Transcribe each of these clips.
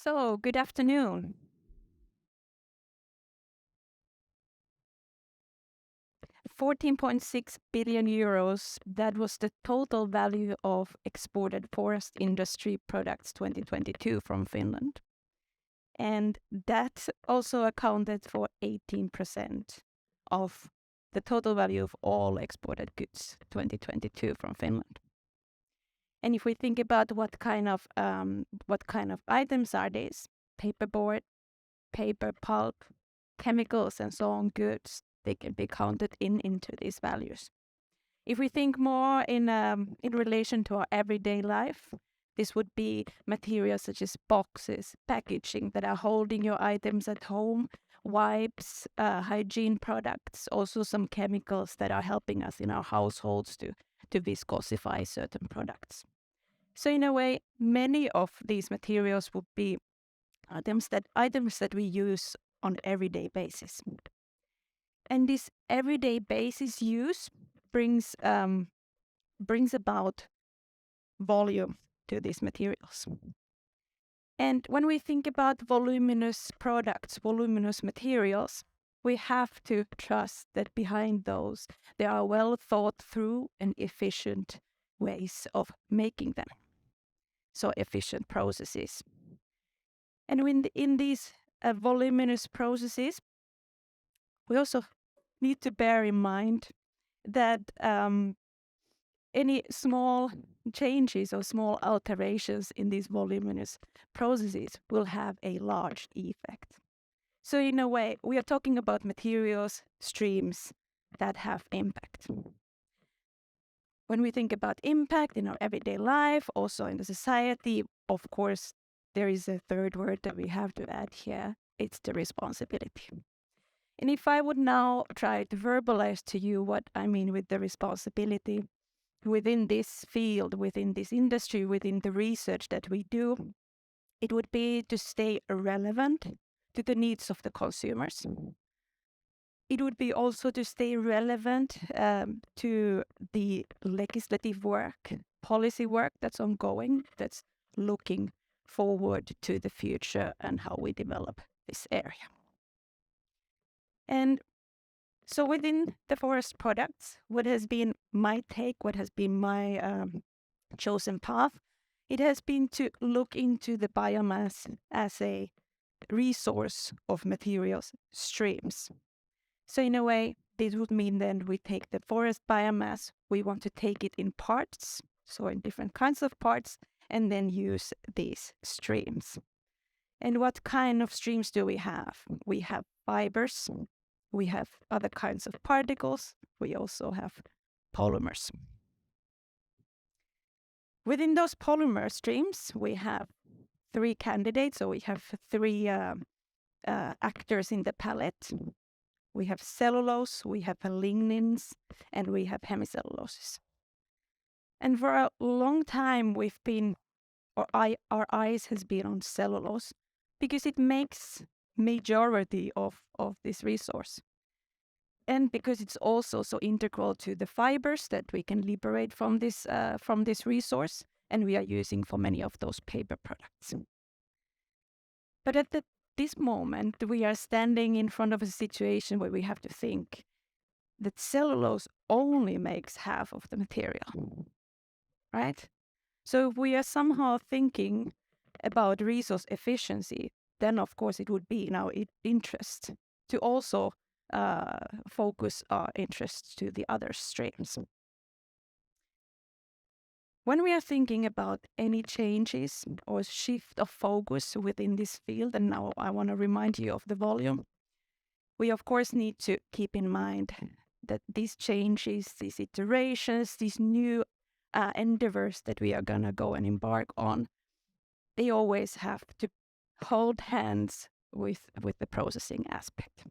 So, good afternoon. 14.6 billion euros, that was the total value of exported forest industry products 2022 from Finland. And that also accounted for 18% of the total value of all exported goods 2022 from Finland. And if we think about what kind of items are these, paperboard, paper pulp, chemicals, and so on goods, they can be counted into these values. If we think more in relation to our everyday life, this would be materials such as boxes, packaging that are holding your items at home, wipes, hygiene products, also some chemicals that are helping us in our households to viscosify certain products. So in a way, many of these materials would be items that we use on everyday basis. And this everyday basis use brings about volume to these materials. And when we think about voluminous products, voluminous materials, we have to trust that behind those there are well thought through and efficient ways of making them. So efficient processes. And in these voluminous processes, we also need to bear in mind that any small changes or small alterations in these voluminous processes will have a large effect. So in a way, we are talking about materials, streams that have impact. When we think about impact in our everyday life, also in the society, of course, there is a third word that we have to add here. It's the responsibility. And if I would now try to verbalize to you what I mean with the responsibility within this field, within this industry, within the research that we do, it would be to stay relevant to the needs of the consumers. It would be also to stay relevant to the legislative work, policy work that's ongoing, that's looking forward to the future and how we develop this area. And so within the forest products, what has been my take, what has been my chosen path, it has been to look into the biomass as a resource of materials streams. So in a way, this would mean then we take the forest biomass, we want to take it in parts, so in different kinds of parts, and then use these streams. And what kind of streams do we have? We have fibers, we have other kinds of particles, we also have polymers. Within those polymer streams, we have three candidates, so we have three actors in the palette. We have cellulose, we have lignins, and we have hemicelluloses. And for a long time, our eyes has been on cellulose because it makes majority of this resource. And because it's also so integral to the fibers that we can liberate from this resource, and we are using for many of those paper products. But at this moment, we are standing in front of a situation where we have to think that cellulose only makes half of the material, right? So if we are somehow thinking about resource efficiency, then of course it would be in our interest to also focus our interests to the other streams. When we are thinking about any changes or shift of focus within this field, and now I want to remind you of the volume, we of course need to keep in mind that these changes, these iterations, these new endeavors that we are going to go and embark on, they always have to hold hands with the processing aspect.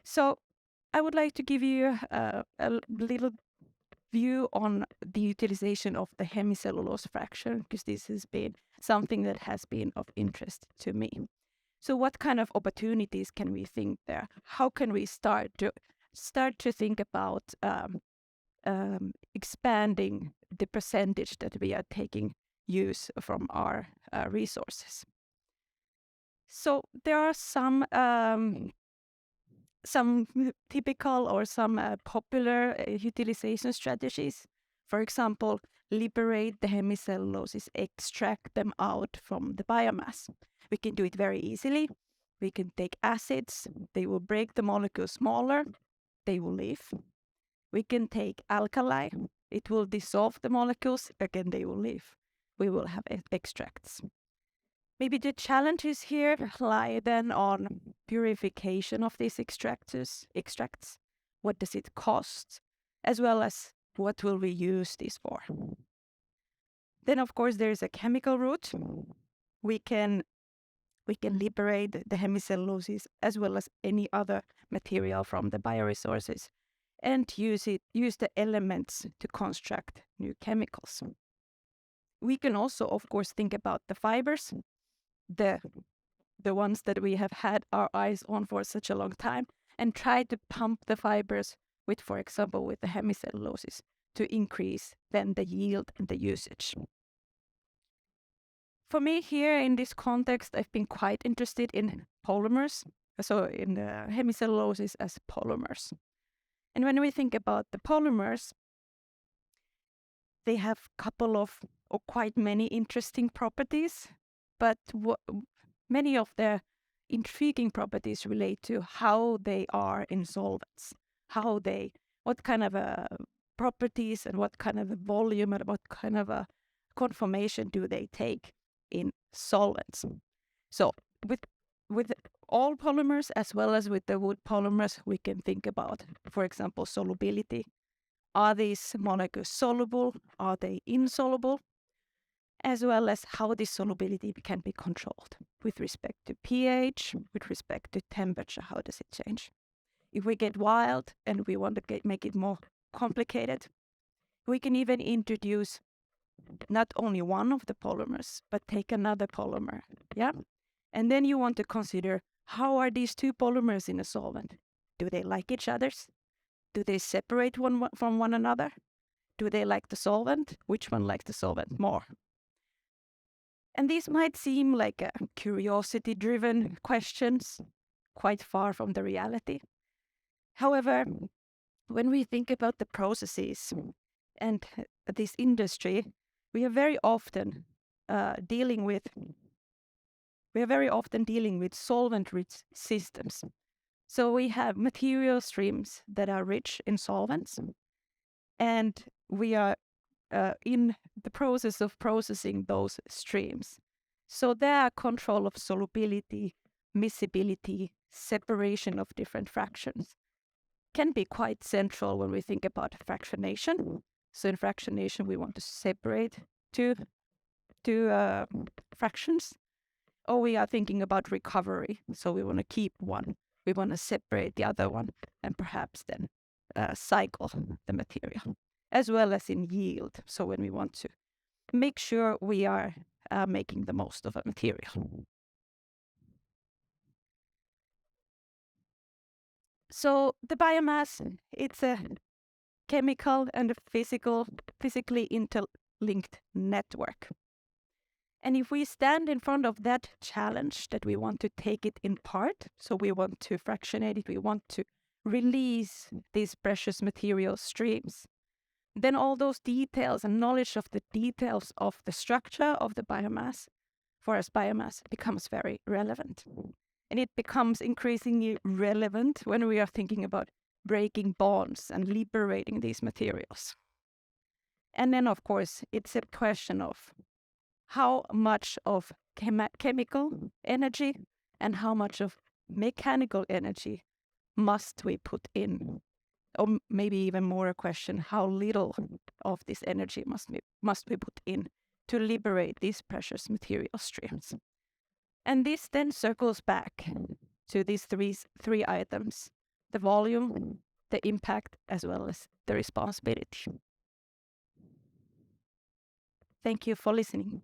So I would like to give you a little view on the utilization of the hemicellulose fraction, because this has been something that has been of interest to me. So what kind of opportunities can we think there? How can we start to think about expanding the percentage that we are taking use from our resources. So there are some typical or some popular utilization strategies. For example, liberate the hemicelluloses, extract them out from the biomass. We can do it very easily. We can take acids, they will break the molecules smaller, they will leave. We can take alkali, it will dissolve the molecules, again they will leave. We will have extracts. Maybe the challenges here lie then on purification of these extracts. What does it cost? As well as what will we use this for? Then of course there is a chemical route. We can liberate the hemicelluloses as well as any other material from the bioresources and use the elements to construct new chemicals. We can also of course think about the fibers, the ones that we have had our eyes on for such a long time, and try to pump the fibers with, for example, with the hemicelluloses to increase then the yield and the usage. For me here in this context, I've been quite interested in polymers, so in the hemicelluloses as polymers. And when we think about the polymers, they have a couple of or quite many interesting properties, but many of their intriguing properties relate to how they are in solvents, what kind of properties and what kind of a volume and what kind of a conformation do they take in solvents. So with all polymers as well as with the wood polymers, we can think about, for example, solubility. Are these molecules soluble? Are they insoluble? As well as how this solubility can be controlled with respect to pH, with respect to temperature, how does it change? If we get wild and we want to make it more complicated, we can even introduce not only one of the polymers, but take another polymer, yeah? And then you want to consider, how are these two polymers in a solvent? Do they like each other? Do they separate one from one another? Do they like the solvent? Which one likes the solvent more? And these might seem like curiosity-driven questions, quite far from the reality. However, when we think about the processes and this industry, we are very often dealing with solvent-rich systems. So we have material streams that are rich in solvents, and we are in the process of processing those streams. So their control of solubility, miscibility, separation of different fractions can be quite central when we think about fractionation. So in fractionation, we want to separate two fractions, or we are thinking about recovery. So we want to keep one. We want to separate the other one and perhaps then cycle the material, as well as in yield. So when we want to make sure we are making the most of a material. So the biomass, it's a chemical and a physically interlinked network. And if we stand in front of that challenge that we want to take it in part, so we want to fractionate it, we want to release these precious material streams, then all those details and knowledge of the details of the structure of the biomass, forest biomass, becomes very relevant. And it becomes increasingly relevant when we are thinking about breaking bonds and liberating these materials. And then, of course, it's a question of how much of chemical energy and how much of mechanical energy must we put in? Or maybe even more a question, how little of this energy must we put in to liberate these precious material streams? And this then circles back to these three items: the volume, the impact, as well as the responsibility. Thank you for listening.